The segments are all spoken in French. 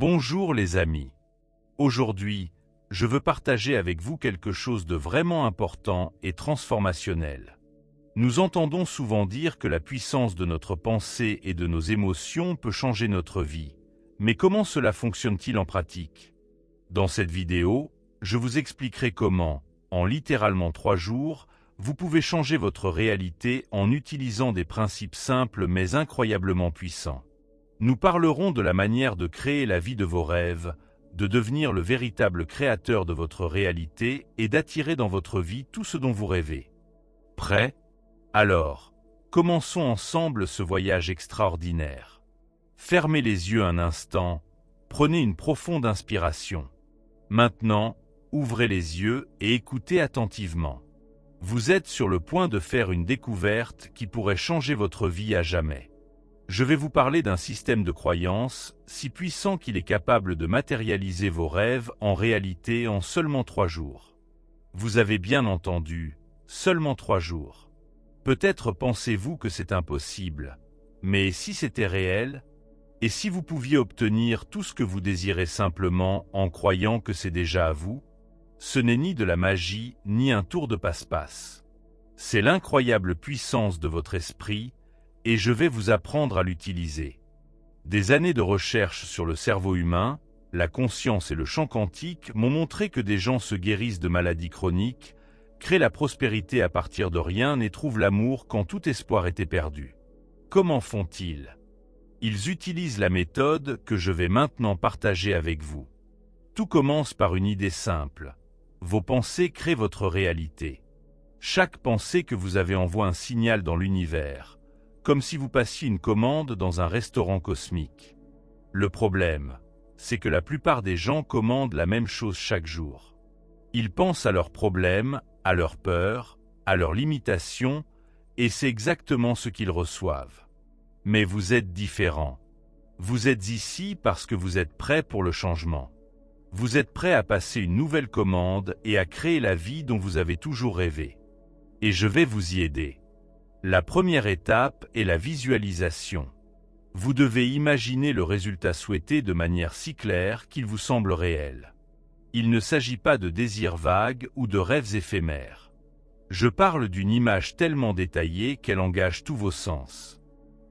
Bonjour les amis. Aujourd'hui, je veux partager avec vous quelque chose de vraiment important et transformationnel. Nous entendons souvent dire que la puissance de notre pensée et de nos émotions peut changer notre vie. Mais comment cela fonctionne-t-il en pratique? Dans cette vidéo, je vous expliquerai comment, en littéralement 3 jours, vous pouvez changer votre réalité en utilisant des principes simples mais incroyablement puissants. Nous parlerons de la manière de créer la vie de vos rêves, de devenir le véritable créateur de votre réalité et d'attirer dans votre vie tout ce dont vous rêvez. Prêt? Alors, commençons ensemble ce voyage extraordinaire. Fermez les yeux un instant, prenez une profonde inspiration. Maintenant, ouvrez les yeux et écoutez attentivement. Vous êtes sur le point de faire une découverte qui pourrait changer votre vie à jamais. Je vais vous parler d'un système de croyance si puissant qu'il est capable de matérialiser vos rêves en réalité en seulement 3 jours. Vous avez bien entendu, seulement 3 jours. Peut-être pensez-vous que c'est impossible, mais si c'était réel, et si vous pouviez obtenir tout ce que vous désirez simplement en croyant que c'est déjà à vous, ce n'est ni de la magie ni un tour de passe-passe. C'est l'incroyable puissance de votre esprit, et je vais vous apprendre à l'utiliser. Des années de recherche sur le cerveau humain, la conscience et le champ quantique m'ont montré que des gens se guérissent de maladies chroniques, créent la prospérité à partir de rien et trouvent l'amour quand tout espoir était perdu. Comment font-ils? Ils utilisent la méthode que je vais maintenant partager avec vous. Tout commence par une idée simple. Vos pensées créent votre réalité. Chaque pensée que vous avez envoie un signal dans l'univers, comme si vous passiez une commande dans un restaurant cosmique. Le problème, c'est que la plupart des gens commandent la même chose chaque jour. Ils pensent à leurs problèmes, à leurs peurs, à leurs limitations, et c'est exactement ce qu'ils reçoivent. Mais vous êtes différent. Vous êtes ici parce que vous êtes prêt pour le changement. Vous êtes prêt à passer une nouvelle commande et à créer la vie dont vous avez toujours rêvé. Et je vais vous y aider. La première étape est la visualisation. Vous devez imaginer le résultat souhaité de manière si claire qu'il vous semble réel. Il ne s'agit pas de désirs vagues ou de rêves éphémères. Je parle d'une image tellement détaillée qu'elle engage tous vos sens.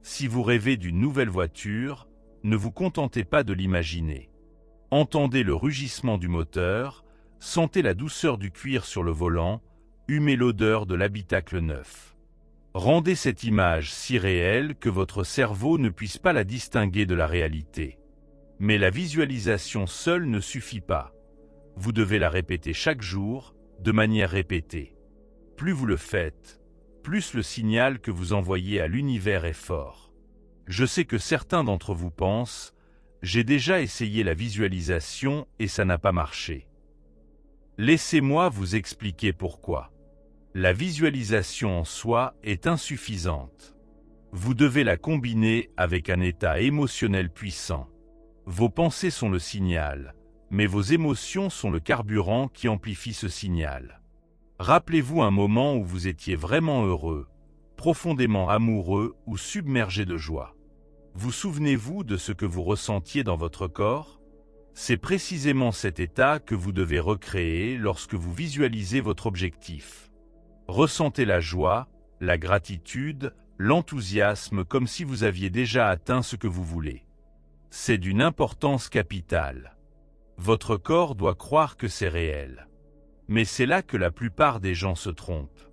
Si vous rêvez d'une nouvelle voiture, ne vous contentez pas de l'imaginer. Entendez le rugissement du moteur, sentez la douceur du cuir sur le volant, humez l'odeur de l'habitacle neuf. Rendez cette image si réelle que votre cerveau ne puisse pas la distinguer de la réalité. Mais la visualisation seule ne suffit pas. Vous devez la répéter chaque jour, de manière répétée. Plus vous le faites, plus le signal que vous envoyez à l'univers est fort. Je sais que certains d'entre vous pensent « J'ai déjà essayé la visualisation et ça n'a pas marché ». Laissez-moi vous expliquer pourquoi. La visualisation en soi est insuffisante. Vous devez la combiner avec un état émotionnel puissant. Vos pensées sont le signal, mais vos émotions sont le carburant qui amplifie ce signal. Rappelez-vous un moment où vous étiez vraiment heureux, profondément amoureux ou submergé de joie. Vous souvenez-vous de ce que vous ressentiez dans votre corps? C'est précisément cet état que vous devez recréer lorsque vous visualisez votre objectif. Ressentez la joie, la gratitude, l'enthousiasme comme si vous aviez déjà atteint ce que vous voulez. C'est d'une importance capitale. Votre corps doit croire que c'est réel. Mais c'est là que la plupart des gens se trompent.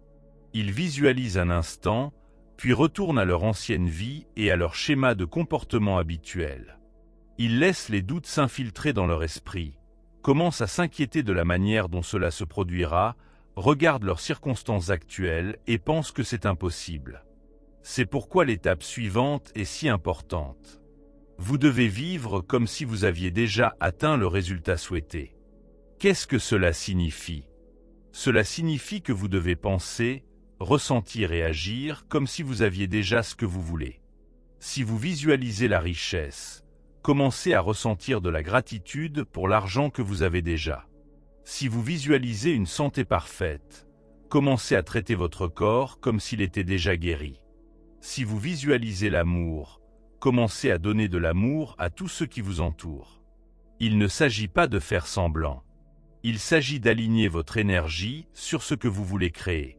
Ils visualisent un instant, puis retournent à leur ancienne vie et à leur schéma de comportement habituel. Ils laissent les doutes s'infiltrer dans leur esprit, commencent à s'inquiéter de la manière dont cela se produira, regardent leurs circonstances actuelles et pensent que c'est impossible. C'est pourquoi l'étape suivante est si importante. Vous devez vivre comme si vous aviez déjà atteint le résultat souhaité. Qu'est-ce que cela signifie? Cela signifie que vous devez penser, ressentir et agir comme si vous aviez déjà ce que vous voulez. Si vous visualisez la richesse, commencez à ressentir de la gratitude pour l'argent que vous avez déjà. Si vous visualisez une santé parfaite, commencez à traiter votre corps comme s'il était déjà guéri. Si vous visualisez l'amour, commencez à donner de l'amour à tous ceux qui vous entourent. Il ne s'agit pas de faire semblant. Il s'agit d'aligner votre énergie sur ce que vous voulez créer.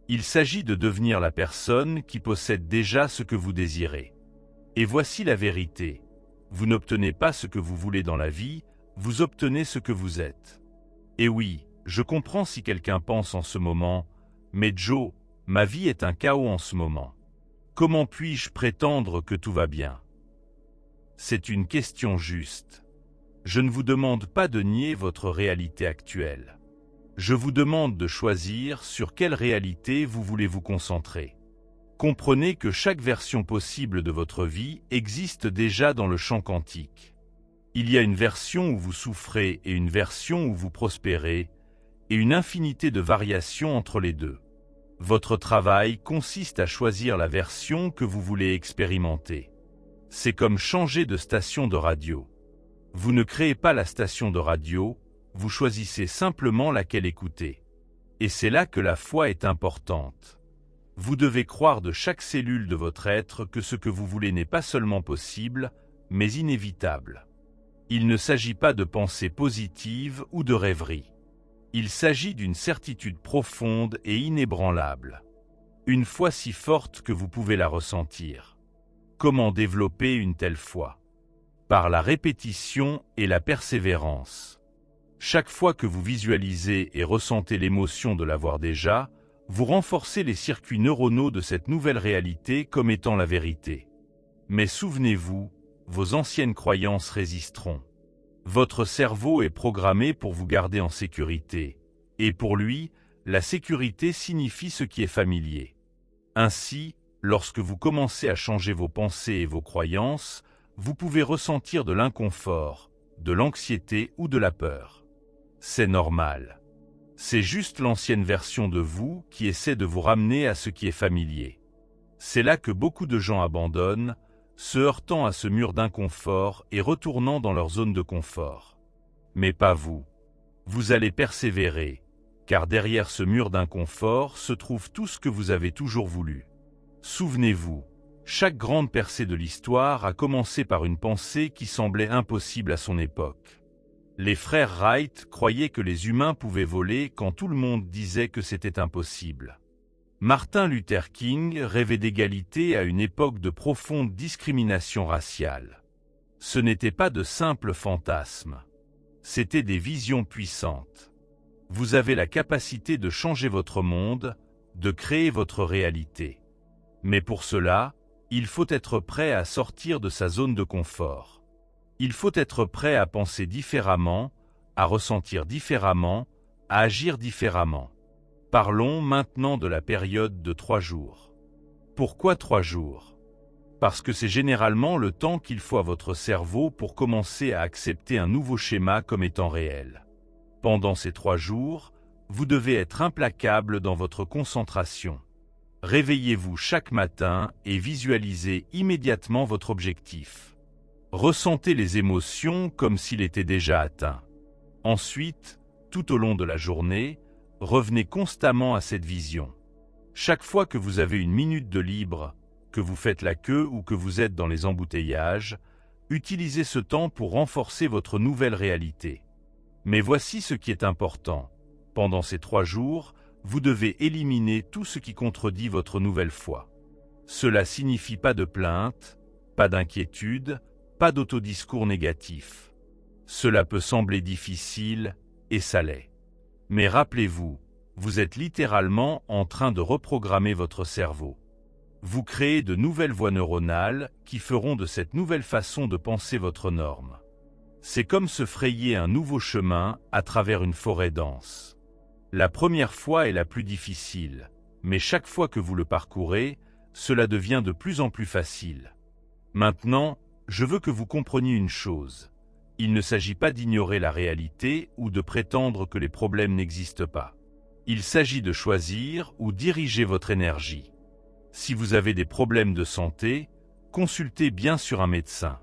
Il s'agit de devenir la personne qui possède déjà ce que vous désirez. Et voici la vérité. Vous n'obtenez pas ce que vous voulez dans la vie, vous obtenez ce que vous êtes. Et oui, je comprends si quelqu'un pense en ce moment, « Mais Joe, ma vie est un chaos en ce moment. Comment puis-je prétendre que tout va bien ?» C'est une question juste. Je ne vous demande pas de nier votre réalité actuelle. Je vous demande de choisir sur quelle réalité vous voulez vous concentrer. Comprenez que chaque version possible de votre vie existe déjà dans le champ quantique. Il y a une version où vous souffrez et une version où vous prospérez, et une infinité de variations entre les deux. Votre travail consiste à choisir la version que vous voulez expérimenter. C'est comme changer de station de radio. Vous ne créez pas la station de radio, vous choisissez simplement laquelle écouter. Et c'est là que la foi est importante. Vous devez croire de chaque cellule de votre être que ce que vous voulez n'est pas seulement possible, mais inévitable. Il ne s'agit pas de pensée positive ou de rêverie. Il s'agit d'une certitude profonde et inébranlable. Une foi si forte que vous pouvez la ressentir. Comment développer une telle foi? Par la répétition et la persévérance. Chaque fois que vous visualisez et ressentez l'émotion de l'avoir déjà, vous renforcez les circuits neuronaux de cette nouvelle réalité comme étant la vérité. Mais souvenez-vous, vos anciennes croyances résisteront. Votre cerveau est programmé pour vous garder en sécurité, et pour lui, la sécurité signifie ce qui est familier. Ainsi, lorsque vous commencez à changer vos pensées et vos croyances, vous pouvez ressentir de l'inconfort, de l'anxiété ou de la peur. C'est normal. C'est juste l'ancienne version de vous qui essaie de vous ramener à ce qui est familier. C'est là que beaucoup de gens abandonnent, se heurtant à ce mur d'inconfort et retournant dans leur zone de confort. Mais pas vous. Vous allez persévérer, car derrière ce mur d'inconfort se trouve tout ce que vous avez toujours voulu. Souvenez-vous, chaque grande percée de l'histoire a commencé par une pensée qui semblait impossible à son époque. Les frères Wright croyaient que les humains pouvaient voler quand tout le monde disait que c'était impossible. Martin Luther King rêvait d'égalité à une époque de profonde discrimination raciale. Ce n'était pas de simples fantasmes. C'étaient des visions puissantes. Vous avez la capacité de changer votre monde, de créer votre réalité. Mais pour cela, il faut être prêt à sortir de sa zone de confort. Il faut être prêt à penser différemment, à ressentir différemment, à agir différemment. Parlons maintenant de la période de 3 jours. Pourquoi 3 jours? Parce que c'est généralement le temps qu'il faut à votre cerveau pour commencer à accepter un nouveau schéma comme étant réel. Pendant ces 3 jours, vous devez être implacable dans votre concentration. Réveillez-vous chaque matin et visualisez immédiatement votre objectif. Ressentez les émotions comme s'il était déjà atteint. Ensuite, tout au long de la journée, revenez constamment à cette vision. Chaque fois que vous avez une minute de libre, que vous faites la queue ou que vous êtes dans les embouteillages, utilisez ce temps pour renforcer votre nouvelle réalité. Mais voici ce qui est important. Pendant ces 3 jours, vous devez éliminer tout ce qui contredit votre nouvelle foi. Cela signifie pas de plainte, pas d'inquiétude, pas d'autodiscours négatif. Cela peut sembler difficile, et ça l'est. Mais rappelez-vous, vous êtes littéralement en train de reprogrammer votre cerveau. Vous créez de nouvelles voies neuronales qui feront de cette nouvelle façon de penser votre norme. C'est comme se frayer un nouveau chemin à travers une forêt dense. La première fois est la plus difficile, mais chaque fois que vous le parcourez, cela devient de plus en plus facile. Maintenant, je veux que vous compreniez une chose. Il ne s'agit pas d'ignorer la réalité ou de prétendre que les problèmes n'existent pas. Il s'agit de choisir ou diriger votre énergie. Si vous avez des problèmes de santé, consultez bien sûr un médecin.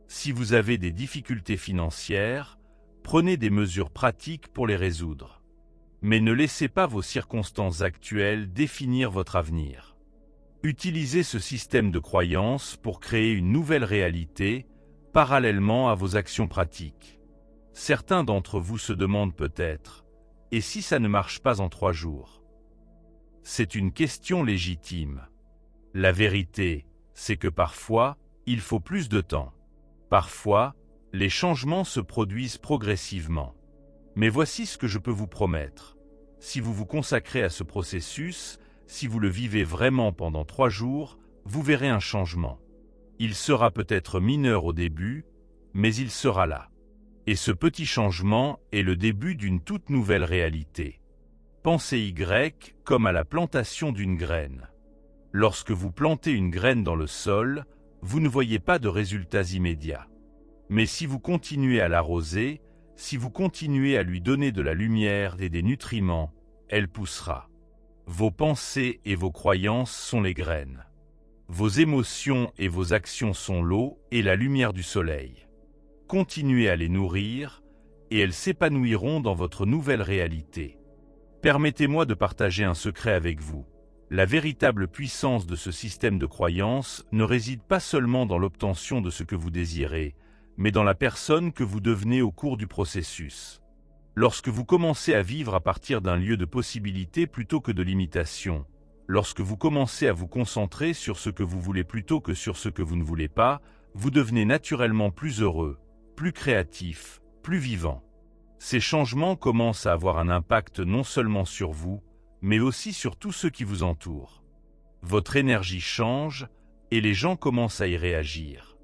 Si vous avez des difficultés financières, prenez des mesures pratiques pour les résoudre. Mais ne laissez pas vos circonstances actuelles définir votre avenir. Utilisez ce système de croyance pour créer une nouvelle réalité, parallèlement à vos actions pratiques. Certains d'entre vous se demandent peut-être, et si ça ne marche pas en 3 jours? C'est une question légitime. La vérité, c'est que parfois, il faut plus de temps. Parfois, les changements se produisent progressivement. Mais voici ce que je peux vous promettre. Si vous vous consacrez à ce processus, si vous le vivez vraiment pendant 3 jours, vous verrez un changement. Il sera peut-être mineur au début, mais il sera là. Et ce petit changement est le début d'une toute nouvelle réalité. Pensez Y comme à la plantation d'une graine. Lorsque vous plantez une graine dans le sol, vous ne voyez pas de résultats immédiats. Mais si vous continuez à l'arroser, si vous continuez à lui donner de la lumière et des nutriments, elle poussera. Vos pensées et vos croyances sont les graines. Vos émotions et vos actions sont l'eau et la lumière du soleil. Continuez à les nourrir, et elles s'épanouiront dans votre nouvelle réalité. Permettez-moi de partager un secret avec vous. La véritable puissance de ce système de croyance ne réside pas seulement dans l'obtention de ce que vous désirez, mais dans la personne que vous devenez au cours du processus. Lorsque vous commencez à vivre à partir d'un lieu de possibilité plutôt que de limitation, lorsque vous commencez à vous concentrer sur ce que vous voulez plutôt que sur ce que vous ne voulez pas, vous devenez naturellement plus heureux, plus créatif, plus vivant. Ces changements commencent à avoir un impact non seulement sur vous, mais aussi sur tous ceux qui vous entourent. Votre énergie change et les gens commencent à y réagir.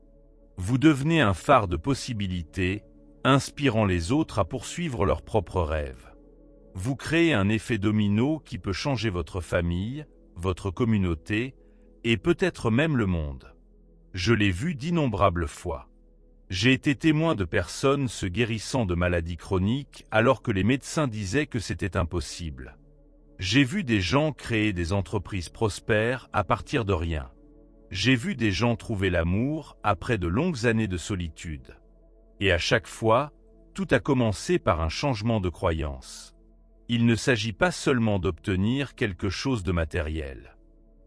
Vous devenez un phare de possibilités, inspirant les autres à poursuivre leurs propres rêves. Vous créez un effet domino qui peut changer votre famille, votre communauté et peut-être même le monde. Je l'ai vu d'innombrables fois. J'ai été témoin de personnes se guérissant de maladies chroniques alors que les médecins disaient que c'était impossible. J'ai vu des gens créer des entreprises prospères à partir de rien. J'ai vu des gens trouver l'amour après de longues années de solitude. Et à chaque fois, tout a commencé par un changement de croyance. Il ne s'agit pas seulement d'obtenir quelque chose de matériel.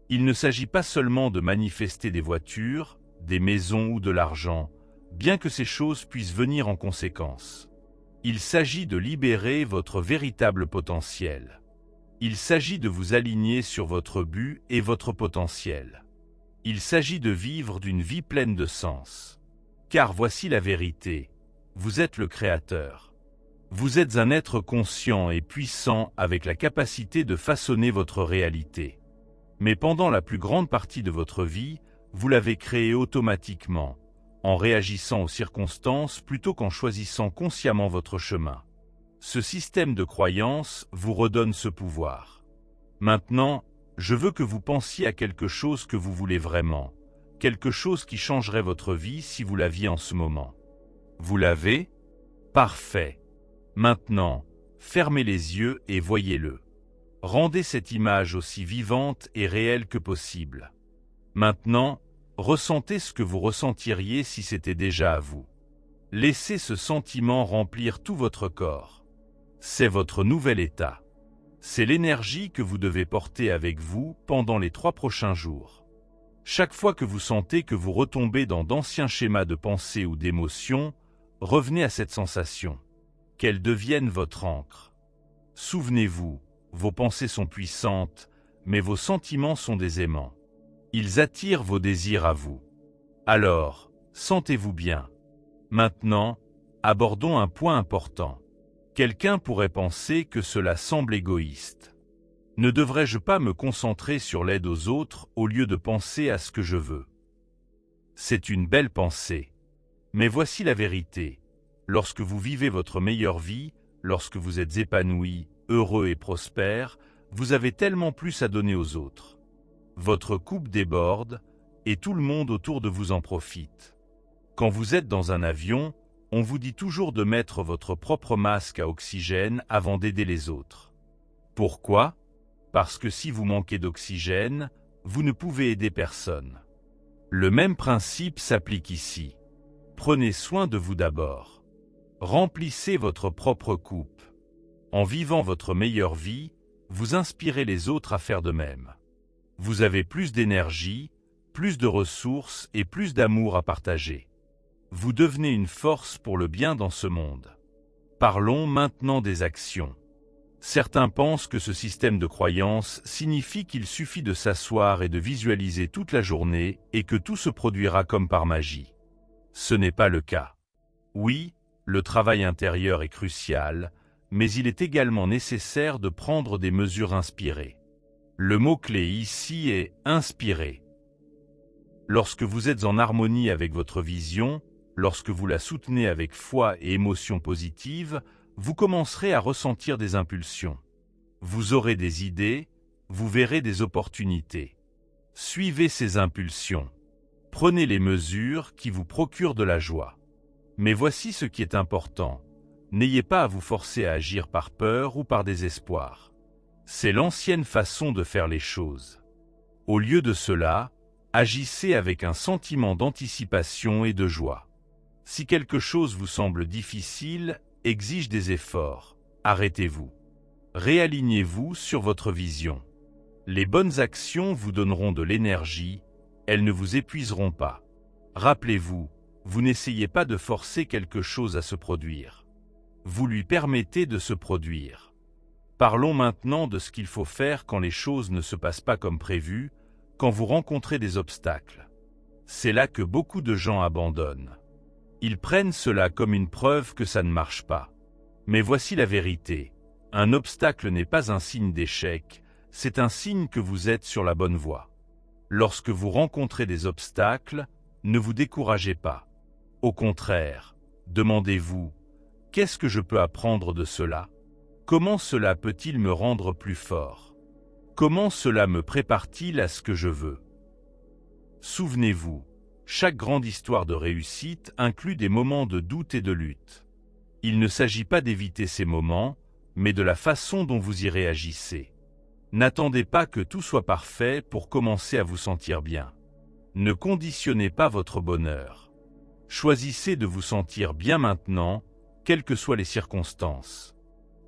Il ne s'agit pas seulement de manifester des voitures, des maisons ou de l'argent, bien que ces choses puissent venir en conséquence. Il s'agit de libérer votre véritable potentiel. Il s'agit de vous aligner sur votre but et votre potentiel. Il s'agit de vivre d'une vie pleine de sens. Car voici la vérité, vous êtes le créateur. Vous êtes un être conscient et puissant avec la capacité de façonner votre réalité. Mais pendant la plus grande partie de votre vie, vous l'avez créée automatiquement, en réagissant aux circonstances plutôt qu'en choisissant consciemment votre chemin. Ce système de croyance vous redonne ce pouvoir. Maintenant, je veux que vous pensiez à quelque chose que vous voulez vraiment, quelque chose qui changerait votre vie si vous l'aviez en ce moment. Vous l'avez? Parfait. Maintenant, fermez les yeux et voyez-le. Rendez cette image aussi vivante et réelle que possible. Maintenant, ressentez ce que vous ressentiriez si c'était déjà à vous. Laissez ce sentiment remplir tout votre corps. C'est votre nouvel état. C'est l'énergie que vous devez porter avec vous pendant les 3 prochains jours. Chaque fois que vous sentez que vous retombez dans d'anciens schémas de pensée ou d'émotion, revenez à cette sensation. Qu'elle devienne votre ancre. Souvenez-vous, vos pensées sont puissantes, mais vos sentiments sont des aimants. Ils attirent vos désirs à vous. Alors, sentez-vous bien. Maintenant, abordons un point important. Quelqu'un pourrait penser que cela semble égoïste. Ne devrais-je pas me concentrer sur l'aide aux autres au lieu de penser à ce que je veux? C'est une belle pensée. Mais voici la vérité. Lorsque vous vivez votre meilleure vie, lorsque vous êtes épanoui, heureux et prospère, vous avez tellement plus à donner aux autres. Votre coupe déborde et tout le monde autour de vous en profite. Quand vous êtes dans un avion, on vous dit toujours de mettre votre propre masque à oxygène avant d'aider les autres. Pourquoi? Parce que si vous manquez d'oxygène, vous ne pouvez aider personne. Le même principe s'applique ici. Prenez soin de vous d'abord. Remplissez votre propre coupe. En vivant votre meilleure vie, vous inspirez les autres à faire de même. Vous avez plus d'énergie, plus de ressources et plus d'amour à partager. Vous devenez une force pour le bien dans ce monde. Parlons maintenant des actions. Certains pensent que ce système de croyance signifie qu'il suffit de s'asseoir et de visualiser toute la journée et que tout se produira comme par magie. Ce n'est pas le cas. Oui, le travail intérieur est crucial, mais il est également nécessaire de prendre des mesures inspirées. Le mot-clé ici est « inspirer ». Lorsque vous êtes en harmonie avec votre vision, lorsque vous la soutenez avec foi et émotions positives, vous commencerez à ressentir des impulsions. Vous aurez des idées, vous verrez des opportunités. Suivez ces impulsions. Prenez les mesures qui vous procurent de la joie. Mais voici ce qui est important. N'ayez pas à vous forcer à agir par peur ou par désespoir. C'est l'ancienne façon de faire les choses. Au lieu de cela, agissez avec un sentiment d'anticipation et de joie. Si quelque chose vous semble difficile, exige des efforts, arrêtez-vous. Réalignez-vous sur votre vision. Les bonnes actions vous donneront de l'énergie, elles ne vous épuiseront pas. Rappelez-vous, vous n'essayez pas de forcer quelque chose à se produire. Vous lui permettez de se produire. Parlons maintenant de ce qu'il faut faire quand les choses ne se passent pas comme prévu, quand vous rencontrez des obstacles. C'est là que beaucoup de gens abandonnent. Ils prennent cela comme une preuve que ça ne marche pas. Mais voici la vérité. Un obstacle n'est pas un signe d'échec, c'est un signe que vous êtes sur la bonne voie. Lorsque vous rencontrez des obstacles, ne vous découragez pas. Au contraire, demandez-vous, qu'est-ce que je peux apprendre de cela? Comment cela peut-il me rendre plus fort? Comment cela me prépare-t-il à ce que je veux? Souvenez-vous, chaque grande histoire de réussite inclut des moments de doute et de lutte. Il ne s'agit pas d'éviter ces moments, mais de la façon dont vous y réagissez. N'attendez pas que tout soit parfait pour commencer à vous sentir bien. Ne conditionnez pas votre bonheur. Choisissez de vous sentir bien maintenant, quelles que soient les circonstances.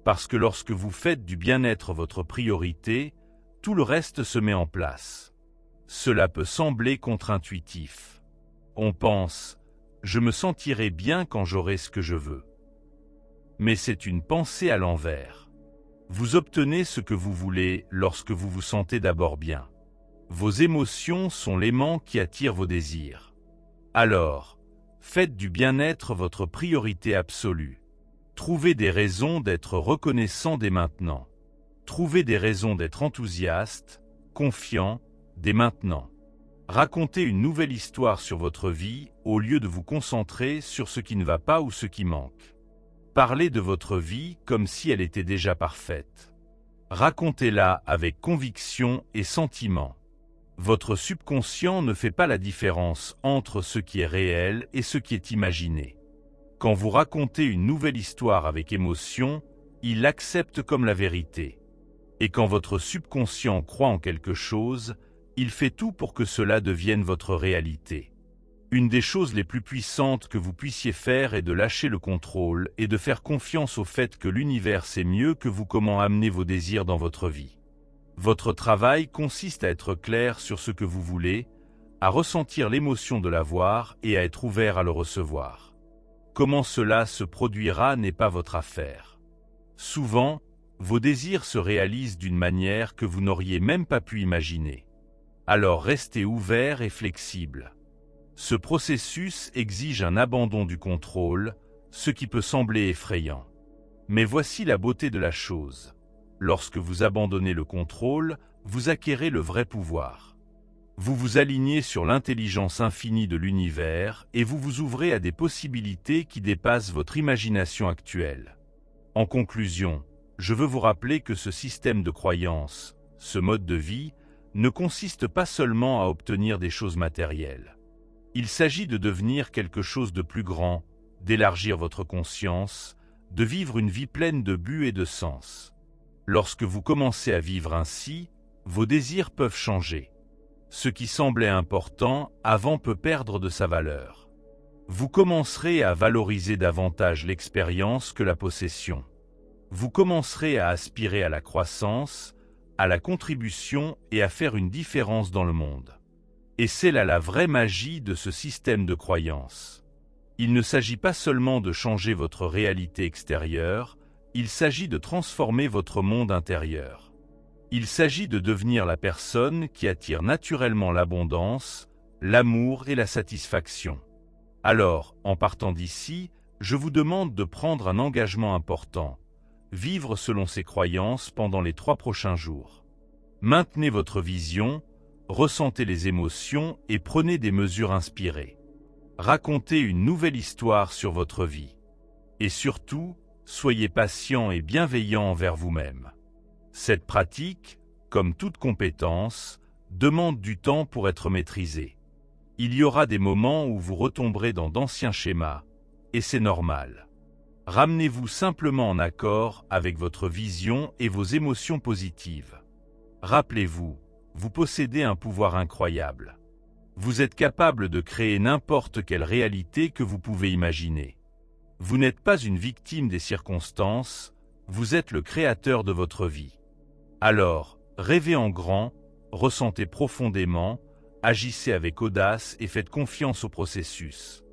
Parce que lorsque vous faites du bien-être votre priorité, tout le reste se met en place. Cela peut sembler contre-intuitif. On pense « je me sentirai bien quand j'aurai ce que je veux ». Mais c'est une pensée à l'envers. Vous obtenez ce que vous voulez lorsque vous vous sentez d'abord bien. Vos émotions sont l'aimant qui attire vos désirs. Alors, faites du bien-être votre priorité absolue. Trouvez des raisons d'être reconnaissant dès maintenant. Trouvez des raisons d'être enthousiaste, confiant, dès maintenant. Racontez une nouvelle histoire sur votre vie au lieu de vous concentrer sur ce qui ne va pas ou ce qui manque. Parlez de votre vie comme si elle était déjà parfaite. Racontez-la avec conviction et sentiment. Votre subconscient ne fait pas la différence entre ce qui est réel et ce qui est imaginé. Quand vous racontez une nouvelle histoire avec émotion, il l'accepte comme la vérité. Et quand votre subconscient croit en quelque chose, il fait tout pour que cela devienne votre réalité. Une des choses les plus puissantes que vous puissiez faire est de lâcher le contrôle et de faire confiance au fait que l'univers sait mieux que vous comment amener vos désirs dans votre vie. Votre travail consiste à être clair sur ce que vous voulez, à ressentir l'émotion de l'avoir et à être ouvert à le recevoir. Comment cela se produira n'est pas votre affaire. Souvent, vos désirs se réalisent d'une manière que vous n'auriez même pas pu imaginer. Alors restez ouvert et flexible. Ce processus exige un abandon du contrôle, ce qui peut sembler effrayant. Mais voici la beauté de la chose. Lorsque vous abandonnez le contrôle, vous acquérez le vrai pouvoir. Vous vous alignez sur l'intelligence infinie de l'univers et vous vous ouvrez à des possibilités qui dépassent votre imagination actuelle. En conclusion, je veux vous rappeler que ce système de croyance, ce mode de vie, ne consiste pas seulement à obtenir des choses matérielles. Il s'agit de devenir quelque chose de plus grand, d'élargir votre conscience, de vivre une vie pleine de but et de sens. Lorsque vous commencez à vivre ainsi, vos désirs peuvent changer. Ce qui semblait important avant peut perdre de sa valeur. Vous commencerez à valoriser davantage l'expérience que la possession. Vous commencerez à aspirer à la croissance, à la contribution et à faire une différence dans le monde. Et c'est là la vraie magie de ce système de croyance. Il ne s'agit pas seulement de changer votre réalité extérieure, il s'agit de transformer votre monde intérieur. Il s'agit de devenir la personne qui attire naturellement l'abondance, l'amour et la satisfaction. Alors, en partant d'ici, je vous demande de prendre un engagement important. Vivre selon ses croyances pendant les 3 prochains jours. Maintenez votre vision, ressentez les émotions et prenez des mesures inspirées. Racontez une nouvelle histoire sur votre vie. Et surtout, soyez patient et bienveillant envers vous-même. Cette pratique, comme toute compétence, demande du temps pour être maîtrisée. Il y aura des moments où vous retomberez dans d'anciens schémas, et c'est normal. Ramenez-vous simplement en accord avec votre vision et vos émotions positives. Rappelez-vous, vous possédez un pouvoir incroyable. Vous êtes capable de créer n'importe quelle réalité que vous pouvez imaginer. Vous n'êtes pas une victime des circonstances, vous êtes le créateur de votre vie. Alors, rêvez en grand, ressentez profondément, agissez avec audace et faites confiance au processus.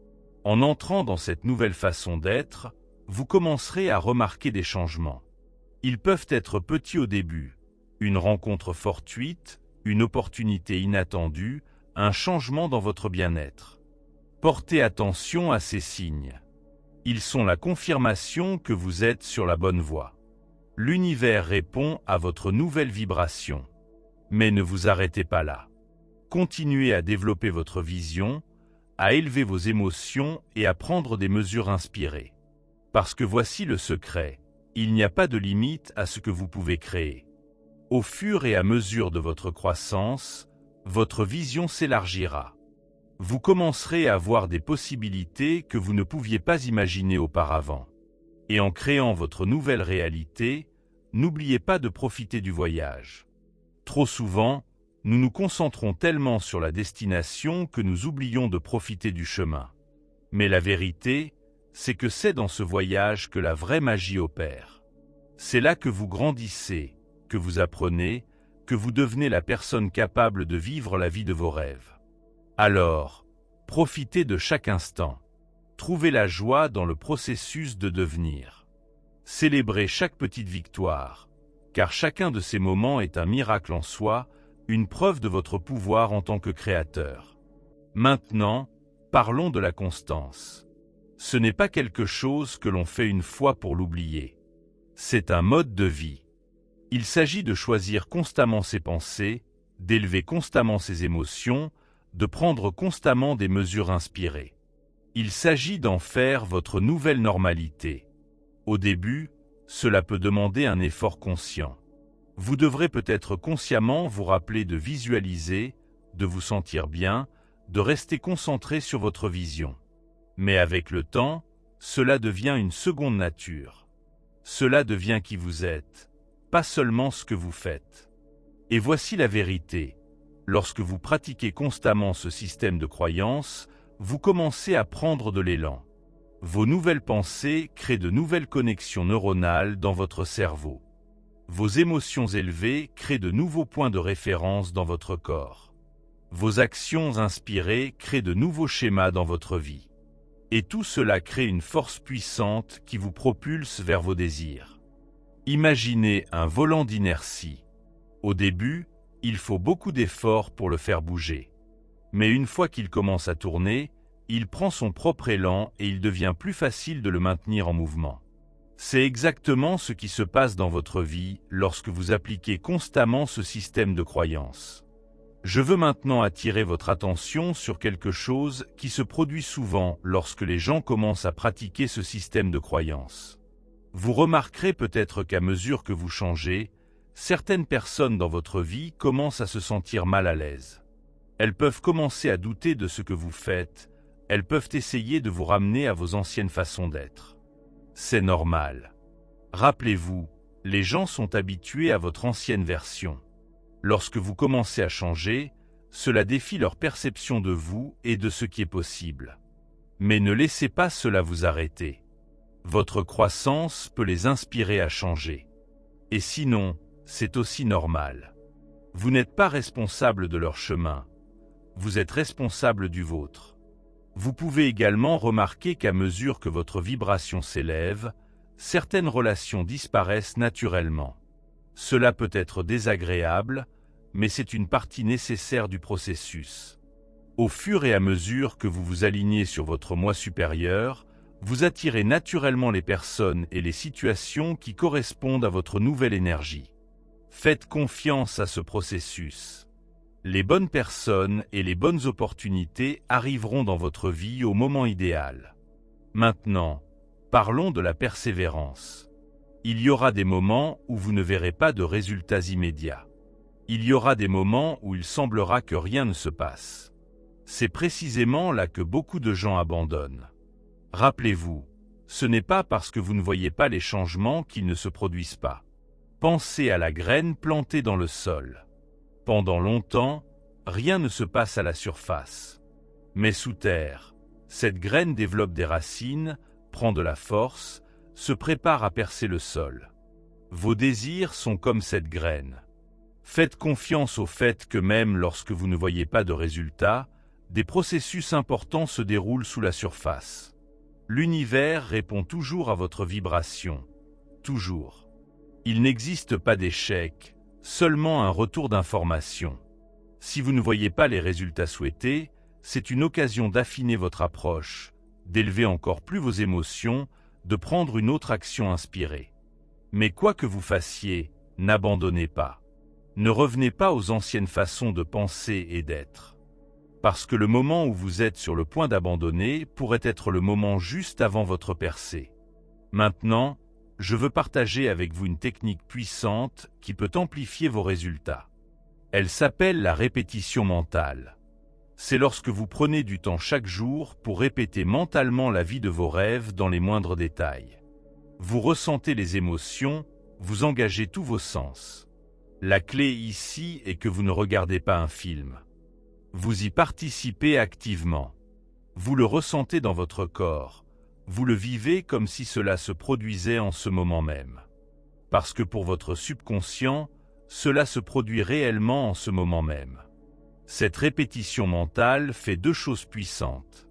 En entrant dans cette nouvelle façon d'être, vous commencerez à remarquer des changements. Ils peuvent être petits au début, une rencontre fortuite, une opportunité inattendue, un changement dans votre bien-être. Portez attention à ces signes. Ils sont la confirmation que vous êtes sur la bonne voie. L'univers répond à votre nouvelle vibration. Mais ne vous arrêtez pas là. Continuez à développer votre vision, à élever vos émotions et à prendre des mesures inspirées. Parce que voici le secret, il n'y a pas de limite à ce que vous pouvez créer. Au fur et à mesure de votre croissance, votre vision s'élargira. Vous commencerez à voir des possibilités que vous ne pouviez pas imaginer auparavant. Et en créant votre nouvelle réalité, n'oubliez pas de profiter du voyage. Trop souvent, nous nous concentrons tellement sur la destination que nous oublions de profiter du chemin. Mais la vérité, c'est que c'est dans ce voyage que la vraie magie opère. C'est là que vous grandissez, que vous apprenez, que vous devenez la personne capable de vivre la vie de vos rêves. Alors, profitez de chaque instant. Trouvez la joie dans le processus de devenir. Célébrez chaque petite victoire, car chacun de ces moments est un miracle en soi, une preuve de votre pouvoir en tant que créateur. Maintenant, parlons de la constance. Ce n'est pas quelque chose que l'on fait une fois pour l'oublier. C'est un mode de vie. Il s'agit de choisir constamment ses pensées, d'élever constamment ses émotions, de prendre constamment des mesures inspirées. Il s'agit d'en faire votre nouvelle normalité. Au début, cela peut demander un effort conscient. Vous devrez peut-être consciemment vous rappeler de visualiser, de vous sentir bien, de rester concentré sur votre vision. Mais avec le temps, cela devient une seconde nature. Cela devient qui vous êtes, pas seulement ce que vous faites. Et voici la vérité. Lorsque vous pratiquez constamment ce système de croyance, vous commencez à prendre de l'élan. Vos nouvelles pensées créent de nouvelles connexions neuronales dans votre cerveau. Vos émotions élevées créent de nouveaux points de référence dans votre corps. Vos actions inspirées créent de nouveaux schémas dans votre vie. Et tout cela crée une force puissante qui vous propulse vers vos désirs. Imaginez un volant d'inertie. Au début, il faut beaucoup d'efforts pour le faire bouger. Mais une fois qu'il commence à tourner, il prend son propre élan et il devient plus facile de le maintenir en mouvement. C'est exactement ce qui se passe dans votre vie lorsque vous appliquez constamment ce système de croyance. Je veux maintenant attirer votre attention sur quelque chose qui se produit souvent lorsque les gens commencent à pratiquer ce système de croyance. Vous remarquerez peut-être qu'à mesure que vous changez, certaines personnes dans votre vie commencent à se sentir mal à l'aise. Elles peuvent commencer à douter de ce que vous faites, elles peuvent essayer de vous ramener à vos anciennes façons d'être. C'est normal. Rappelez-vous, les gens sont habitués à votre ancienne version. Lorsque vous commencez à changer, cela défie leur perception de vous et de ce qui est possible. Mais ne laissez pas cela vous arrêter. Votre croissance peut les inspirer à changer. Et sinon, c'est aussi normal. Vous n'êtes pas responsable de leur chemin. Vous êtes responsable du vôtre. Vous pouvez également remarquer qu'à mesure que votre vibration s'élève, certaines relations disparaissent naturellement. Cela peut être désagréable, mais c'est une partie nécessaire du processus. Au fur et à mesure que vous vous alignez sur votre moi supérieur, vous attirez naturellement les personnes et les situations qui correspondent à votre nouvelle énergie. Faites confiance à ce processus. Les bonnes personnes et les bonnes opportunités arriveront dans votre vie au moment idéal. Maintenant, parlons de la persévérance. Il y aura des moments où vous ne verrez pas de résultats immédiats. Il y aura des moments où il semblera que rien ne se passe. C'est précisément là que beaucoup de gens abandonnent. Rappelez-vous, ce n'est pas parce que vous ne voyez pas les changements qu'ils ne se produisent pas. Pensez à la graine plantée dans le sol. Pendant longtemps, rien ne se passe à la surface. Mais sous terre, cette graine développe des racines, prend de la force, se prépare à percer le sol. Vos désirs sont comme cette graine. Faites confiance au fait que même lorsque vous ne voyez pas de résultats, des processus importants se déroulent sous la surface. L'univers répond toujours à votre vibration. Toujours. Il n'existe pas d'échec, seulement un retour d'information. Si vous ne voyez pas les résultats souhaités, c'est une occasion d'affiner votre approche, d'élever encore plus vos émotions, de prendre une autre action inspirée. Mais quoi que vous fassiez, n'abandonnez pas. Ne revenez pas aux anciennes façons de penser et d'être. Parce que le moment où vous êtes sur le point d'abandonner pourrait être le moment juste avant votre percée. Maintenant, je veux partager avec vous une technique puissante qui peut amplifier vos résultats. Elle s'appelle la répétition mentale. C'est lorsque vous prenez du temps chaque jour pour répéter mentalement la vie de vos rêves dans les moindres détails. Vous ressentez les émotions, vous engagez tous vos sens. La clé ici est que vous ne regardez pas un film. Vous y participez activement. Vous le ressentez dans votre corps. Vous le vivez comme si cela se produisait en ce moment même. Parce que pour votre subconscient, cela se produit réellement en ce moment même. Cette répétition mentale fait deux choses puissantes.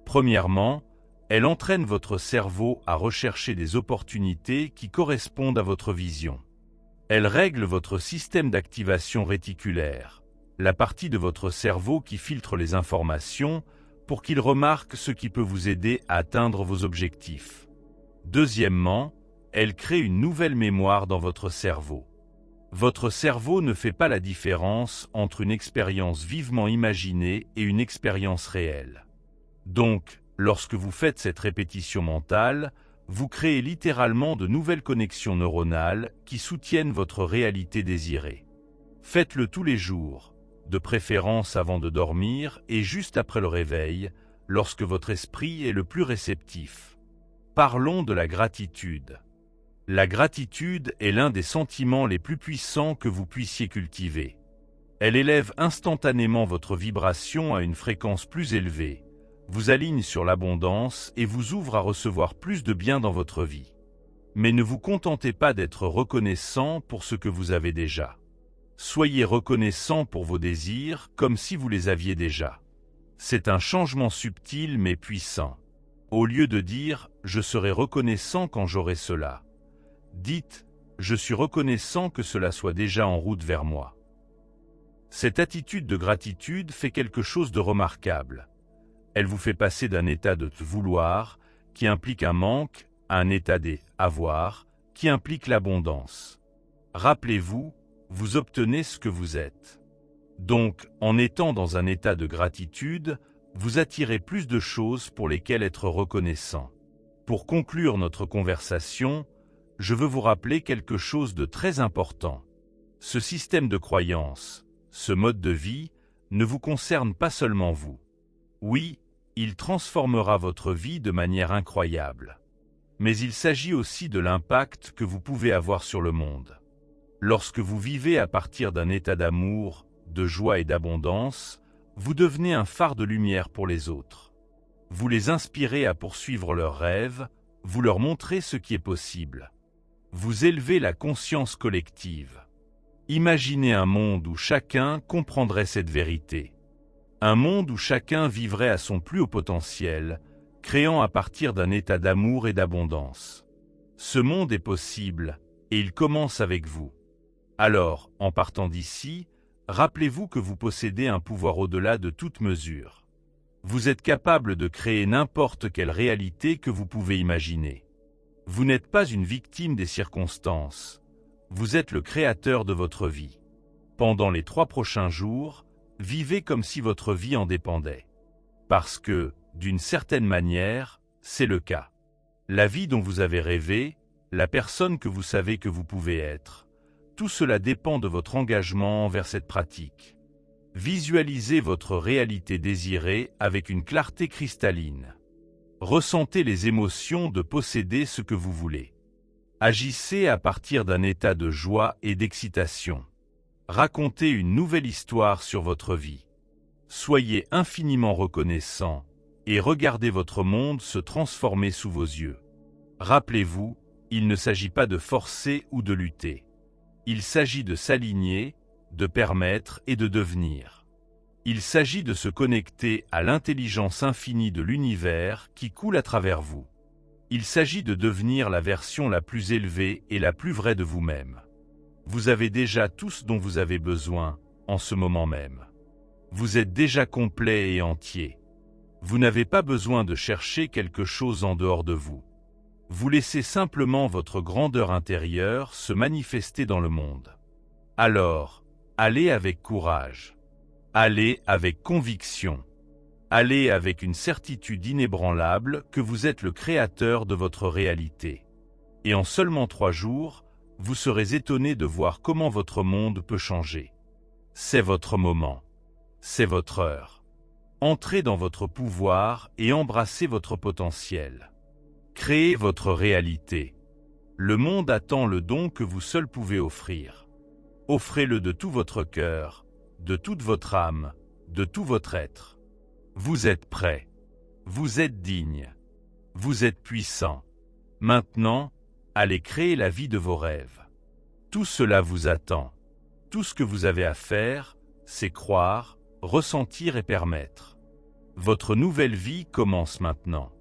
Premièrement, elle entraîne votre cerveau à rechercher des opportunités qui correspondent à votre vision. Elle règle votre système d'activation réticulaire, la partie de votre cerveau qui filtre les informations pour qu'il remarque ce qui peut vous aider à atteindre vos objectifs. Deuxièmement, elle crée une nouvelle mémoire dans votre cerveau. Votre cerveau ne fait pas la différence entre une expérience vivement imaginée et une expérience réelle. Donc, lorsque vous faites cette répétition mentale, vous créez littéralement de nouvelles connexions neuronales qui soutiennent votre réalité désirée. Faites-le tous les jours, de préférence avant de dormir et juste après le réveil, lorsque votre esprit est le plus réceptif. Parlons de la gratitude. La gratitude est l'un des sentiments les plus puissants que vous puissiez cultiver. Elle élève instantanément votre vibration à une fréquence plus élevée, vous aligne sur l'abondance et vous ouvre à recevoir plus de bien dans votre vie. Mais ne vous contentez pas d'être reconnaissant pour ce que vous avez déjà. Soyez reconnaissant pour vos désirs comme si vous les aviez déjà. C'est un changement subtil mais puissant. Au lieu de dire « je serai reconnaissant quand j'aurai cela », dites « je suis reconnaissant que cela soit déjà en route vers moi ». Cette attitude de gratitude fait quelque chose de remarquable. Elle vous fait passer d'un état de vouloir, qui implique un manque, à un état d'avoir, qui implique l'abondance. Rappelez-vous, vous obtenez ce que vous êtes. Donc, en étant dans un état de gratitude, vous attirez plus de choses pour lesquelles être reconnaissant. Pour conclure notre conversation, je veux vous rappeler quelque chose de très important. Ce système de croyance, ce mode de vie, ne vous concerne pas seulement vous. Oui, il transformera votre vie de manière incroyable. Mais il s'agit aussi de l'impact que vous pouvez avoir sur le monde. Lorsque vous vivez à partir d'un état d'amour, de joie et d'abondance, vous devenez un phare de lumière pour les autres. Vous les inspirez à poursuivre leurs rêves, vous leur montrez ce qui est possible. Vous élevez la conscience collective. Imaginez un monde où chacun comprendrait cette vérité. Un monde où chacun vivrait à son plus haut potentiel, créant à partir d'un état d'amour et d'abondance. Ce monde est possible, et il commence avec vous. Alors, en partant d'ici, rappelez-vous que vous possédez un pouvoir au-delà de toute mesure. Vous êtes capable de créer n'importe quelle réalité que vous pouvez imaginer. Vous n'êtes pas une victime des circonstances. Vous êtes le créateur de votre vie. Pendant les 3 prochains jours, vivez comme si votre vie en dépendait. Parce que, d'une certaine manière, c'est le cas. La vie dont vous avez rêvé, la personne que vous savez que vous pouvez être, tout cela dépend de votre engagement envers cette pratique. Visualisez votre réalité désirée avec une clarté cristalline. Ressentez les émotions de posséder ce que vous voulez. Agissez à partir d'un état de joie et d'excitation. Racontez une nouvelle histoire sur votre vie. Soyez infiniment reconnaissant et regardez votre monde se transformer sous vos yeux. Rappelez-vous, il ne s'agit pas de forcer ou de lutter. Il s'agit de s'aligner, de permettre et de devenir. Il s'agit de se connecter à l'intelligence infinie de l'univers qui coule à travers vous. Il s'agit de devenir la version la plus élevée et la plus vraie de vous-même. Vous avez déjà tout ce dont vous avez besoin, en ce moment même. Vous êtes déjà complet et entier. Vous n'avez pas besoin de chercher quelque chose en dehors de vous. Vous laissez simplement votre grandeur intérieure se manifester dans le monde. Alors, allez avec courage. Allez avec conviction. Allez avec une certitude inébranlable que vous êtes le créateur de votre réalité. Et en seulement 3 jours, vous serez étonné de voir comment votre monde peut changer. C'est votre moment. C'est votre heure. Entrez dans votre pouvoir et embrassez votre potentiel. Créez votre réalité. Le monde attend le don que vous seul pouvez offrir. Offrez-le de tout votre cœur, de toute votre âme, de tout votre être. Vous êtes prêt. Vous êtes digne. Vous êtes puissant. Maintenant, allez créer la vie de vos rêves. Tout cela vous attend. Tout ce que vous avez à faire, c'est croire, ressentir et permettre. Votre nouvelle vie commence maintenant.